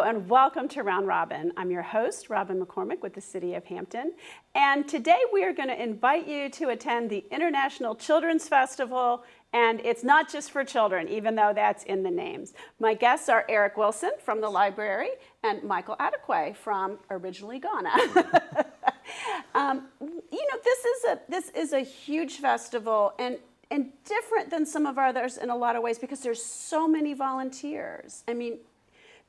and welcome to Round Robin. I'm your host, Robin McCormick with the City of Hampton. And today we are going to invite you to attend the International Children's Festival. And it's not just for children, even though that's in the names. My guests are Eric Wilson from the library and Michael Adekwe from originally Ghana. This is a huge festival and different than some of others in a lot of ways because there's so many volunteers. I mean,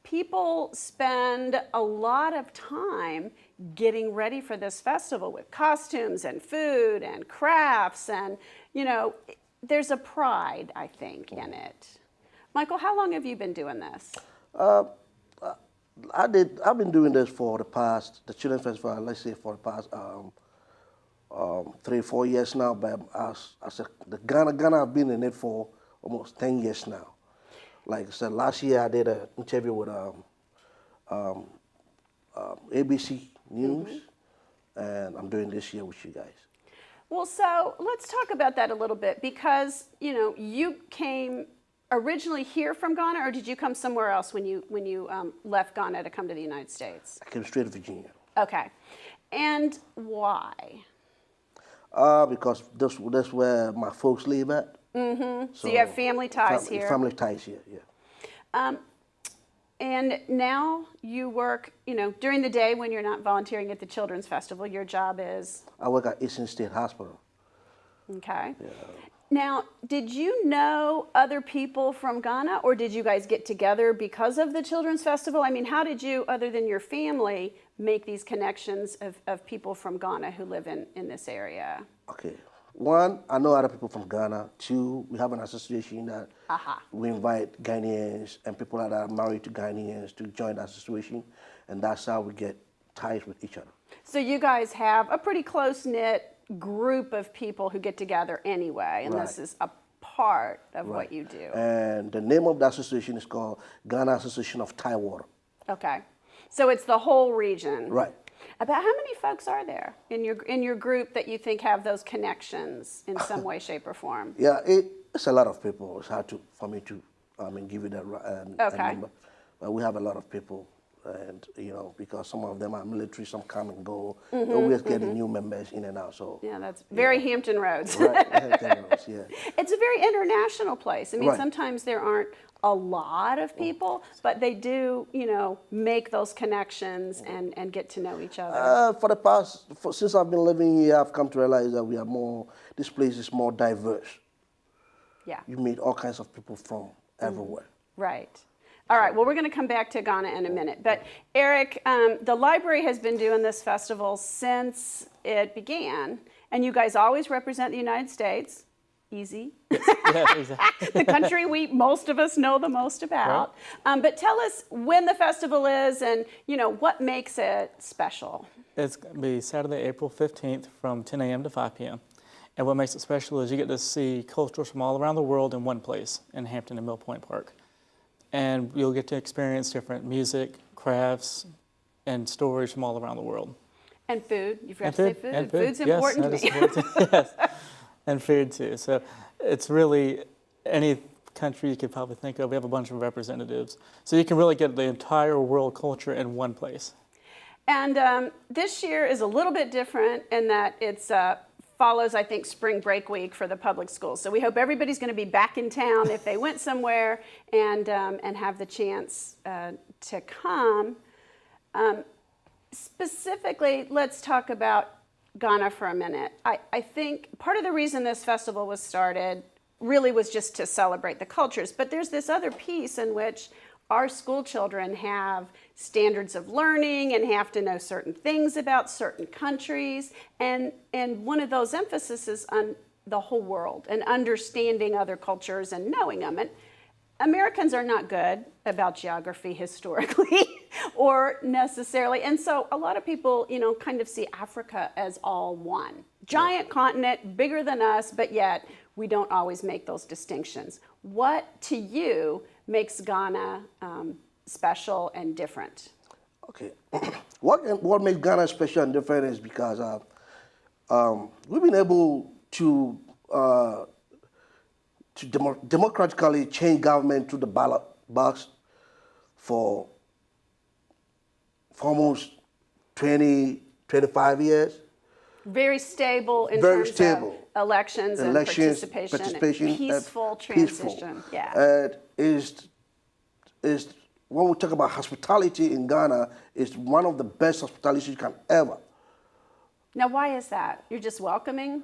people spend a lot of time getting ready for this festival with costumes and food and crafts and, there's a pride, I think, in it. Michael, how long have you been doing this? I've been doing this for the Children's Festival, let's say for the past 3 or 4 years now, but Ghana I've been in it for almost 10 years now. Like I said, last year I did an interview with ABC News, and I'm doing this year with you guys. Well, so let's talk about that a little bit because, you came originally here from Ghana, or did you come somewhere else when you left Ghana to come to the United States? I came straight to Virginia. Okay. And why? Because that's where my folks live at. Mm-hmm. So you have family ties here? Family ties here, yeah. And now you work, during the day when you're not volunteering at the Children's Festival, your job is? I work at Eastern State Hospital. Okay. Yeah. Now, did you know other people from Ghana, or did you guys get together because of the Children's Festival? I mean, how did you, other than your family, make these connections of people from Ghana who live in this area? Okay. One, I know other people from Ghana. Two, we have an association that we invite Ghanaians and people that are married to Ghanaians to join that association, and that's how we get ties with each other. So you guys have a pretty close-knit group of people who get together anyway, and this is a part of what you do. And the name of the association is called Ghana Association of Thai Water. Okay. So it's the whole region. Right. About how many folks are there in your group that you think have those connections in some way, shape, or form? Yeah, it's a lot of people. It's hard for me to give you that a number. But we have a lot of people, and because some of them are military, some come and go. We're always getting new members in and out. So yeah, that's very Hampton Roads. Right, Hampton Roads, yeah. It's a very international place. I mean, sometimes there aren't a lot of people, but they do, make those connections and get to know each other. Since I've been living here, I've come to realize that this place is more diverse. Yeah. You meet all kinds of people from everywhere. Right. All right, well, we're going to come back to Ghana in a minute. But Eric, the library has been doing this festival since it began, and you guys always represent the United States. Easy. Yeah, exactly. The country most of us know the most about. Right. But tell us when the festival is and, what makes it special. It's going to be Saturday, April 15th from 10 a.m. to 5 p.m. And what makes it special is you get to see cultures from all around the world in one place in Hampton and Mill Point Park. And you'll get to experience different music, crafts, and stories from all around the world. And food. You forgot to say food. And food. Food's important to me. Yes. And food too. So it's really any country you could probably think of. We have a bunch of representatives. So you can really get the entire world culture in one place. And this year is a little bit different in that it's follows, I think, spring break week for the public schools. So we hope everybody's going to be back in town if they went somewhere and have the chance to come. Specifically, let's talk about Ghana for a minute. I think part of the reason this festival was started really was just to celebrate the cultures, but there's this other piece in which our school children have standards of learning and have to know certain things about certain countries, and one of those emphases is on the whole world and understanding other cultures and knowing them. And Americans are not good about geography historically or necessarily. And so a lot of people, kind of see Africa as all one. Giant continent, bigger than us, but yet we don't always make those distinctions. What to you makes Ghana special and different? Okay. What makes Ghana special and different is because we've been able to democratically change government through the ballot box for for almost 20, 25 years. Very stable in Very terms stable. of elections and participation, and peaceful transition. Yeah. And is when we talk about hospitality in Ghana, it's one of the best hospitality you can ever. Now, why is that? You're just welcoming?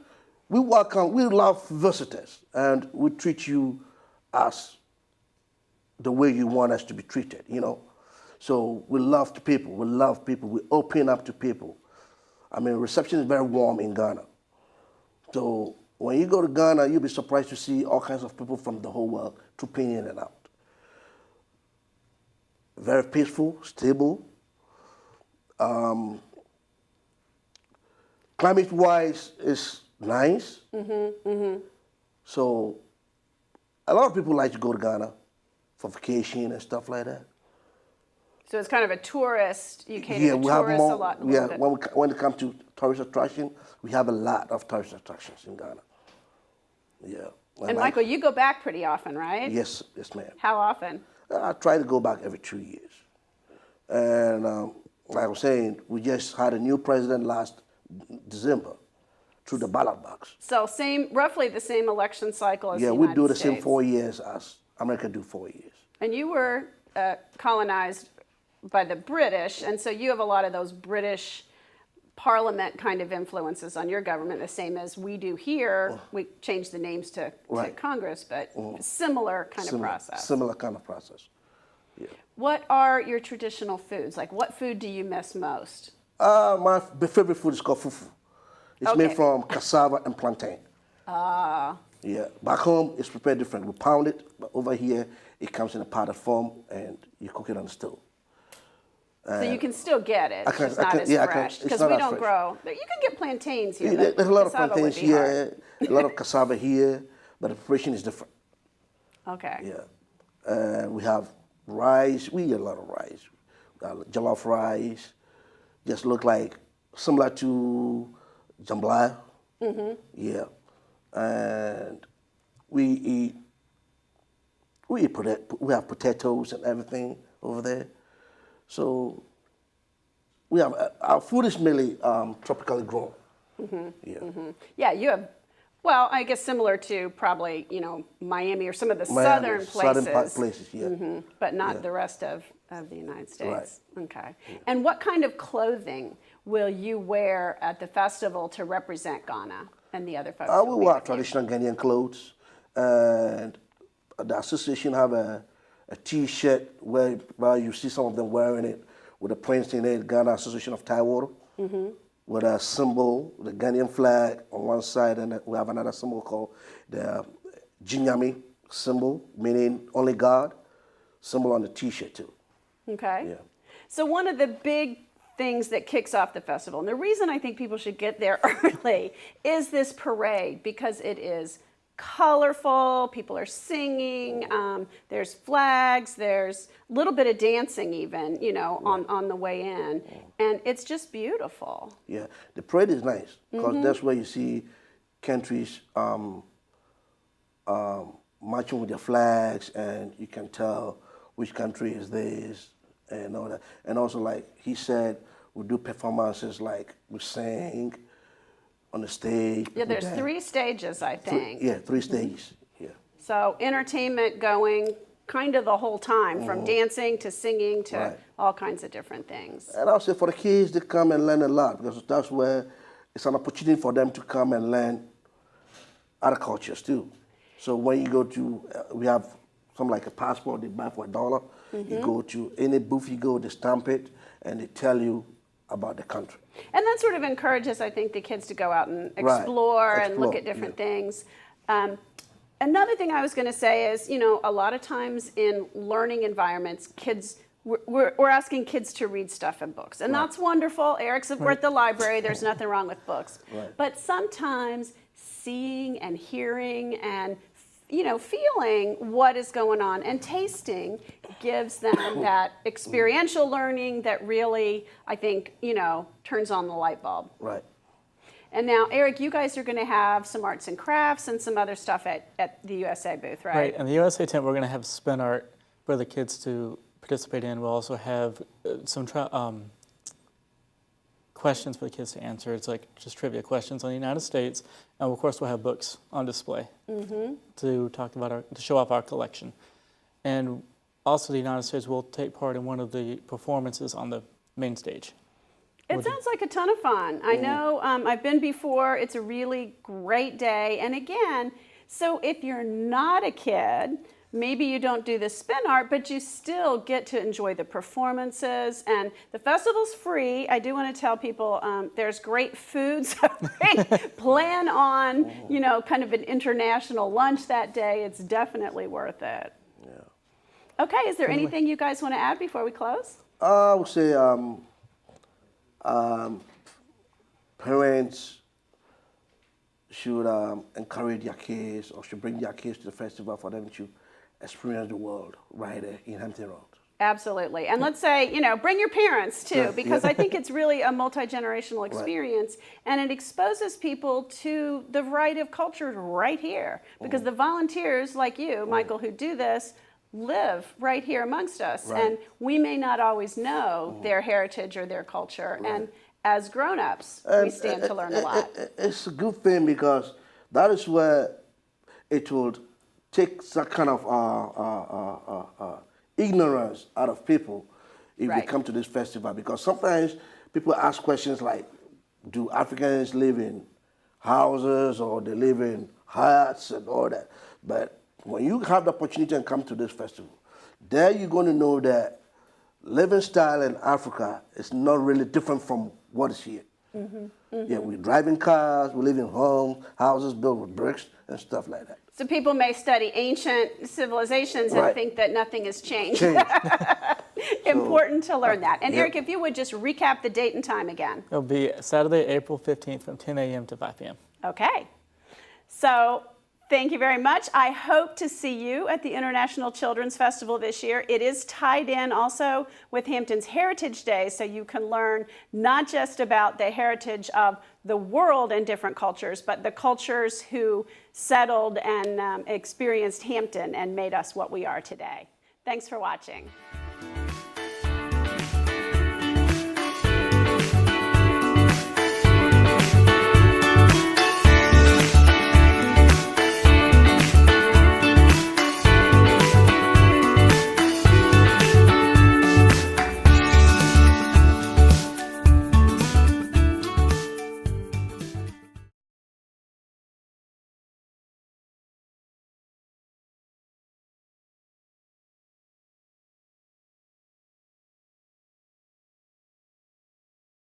We love visitors, and we treat you as the way you want us to be treated, you know. So we love people, we open up to people. I mean, reception is very warm in Ghana. So when you go to Ghana, you'll be surprised to see all kinds of people from the whole world trooping in and out. Very peaceful, stable. Climate-wise, it's nice. So a lot of people like to go to Ghana for vacation and stuff like that. So it's kind of a tourist, you cater Yeah, to we have tourists a more. lot. Yeah, when it comes to tourist attraction, we have a lot of tourist attractions in Ghana. Yeah. And Michael, you go back pretty often, right? Yes, ma'am. How often? I try to go back every 2 years. And like I was saying, we just had a new president last December through the ballot box. So roughly the same election cycle as the Yeah, United we do the same States. 4 years as America do 4 years. And you were colonized by the British, and so you have a lot of those British Parliament kind of influences on your government, the same as we do here. We changed the names to Congress, but similar kind of process. Similar kind of process. Yeah. What are your traditional foods? Like, what food do you miss most? My favorite food is called fufu. It's made Okay. from cassava and plantain. Yeah, back home it's prepared different. We pound it, but over here it comes in a powdered form and you cook it on the stove. So you can still get it. It's just not as I can. fresh It's because not we as don't fresh. grow. You can get plantains here. Yeah, but there's a lot of cassava would plantains be hard. here, a lot of cassava here, but the preparation is different. Okay. Yeah, we have rice. We eat a lot of rice. Jollof rice, just look like similar to jambalaya. Yeah, and we have potatoes and everything over there. So we have our food is mainly tropically grown. Yeah, you have. Well, I guess similar to probably Miami or some of the southern places. Yeah. But not the rest of the United States. Right. Okay. And what kind of clothing will you wear at the festival to represent Ghana and the other folks? I will wear traditional Ghanaian clothes, and the association have a T-shirt where you see some of them wearing it with a print in it, Ghana Association of Thai Water, with a symbol, the Ghanaian flag on one side, and we have another symbol called the Jinyami symbol, meaning only God, symbol on the T-shirt too. Okay. Yeah. So one of the big things that kicks off the festival, and the reason I think people should get there early, is this parade, because it is colorful, people are singing, there's flags, there's a little bit of dancing even, on the way in, and it's just beautiful. Yeah, the parade is nice, because that's where you see countries marching with their flags, and you can tell which country is this, and all that. And also, like he said, we do performances like we sing on the stage. Yeah, there's 3 stages, I think. 3 stages. Yeah. So entertainment going kind of the whole time, from dancing to singing to all kinds of different things. And also for the kids, they come and learn a lot, because that's where it's an opportunity for them to come and learn other cultures too. So when you go to, we have something like a passport they buy for $1. You go to any booth you go, they stamp it, and they tell you about the country. And that sort of encourages, I think, the kids to go out and explore and look at different things. Another thing I was going to say is, a lot of times in learning environments, we're asking kids to read stuff in books. And that's wonderful. Eric's we're at the library. There's nothing wrong with books. But sometimes seeing and hearing and feeling what is going on and tasting gives them that experiential learning that really, I think, turns on the light bulb. Right. And now, Eric, you guys are going to have some arts and crafts and some other stuff at the USA booth, right? Right. In the USA tent, we're going to have spin art for the kids to participate in. We'll also have some questions for the kids to answer. It's like just trivia questions on the United States, and of course we'll have books on display to talk about to show off our collection. And also the United States will take part in one of the performances on the main stage. It sounds like a ton of fun. I know I've been before. It's a really great day. And again, so if you're not a kid, maybe you don't do the spin art, but you still get to enjoy the performances. And the festival's free. I do want to tell people there's great food. So plan on, you know, kind of an international lunch that day. It's definitely worth it. Yeah. Okay, is there anything you guys want to add before we close? I would say parents should encourage their kids or should bring their kids to the festival for them to experience the world right there in Hampton Road. Absolutely. And let's say, you know, bring your parents too, because I think it's really a multi-generational experience and it exposes people to the variety of cultures right here. Because the volunteers like you, Michael, who do this, live right here amongst us. And we may not always know their heritage or their culture. And as grown-ups, we stand to learn a lot. It's a good thing because that is where it would take that kind of ignorance out of people if they come to this festival. Because sometimes people ask questions like, do Africans live in houses or they live in huts and all that? But when you have the opportunity and come to this festival, there you're going to know that living style in Africa is not really different from what is here. Yeah, we drive in cars, we live in homes, houses built with bricks and stuff like that. So people may study ancient civilizations and think that nothing has changed. Important to learn that. And Eric, if you would just recap the date and time again. It'll be Saturday, April 15th from 10 a.m. to 5 p.m. Okay. So thank you very much. I hope to see you at the International Children's Festival this year. It is tied in also with Hampton's Heritage Day, so you can learn not just about the heritage of the world and different cultures, but the cultures who settled and experienced Hampton and made us what we are today. Thanks for watching.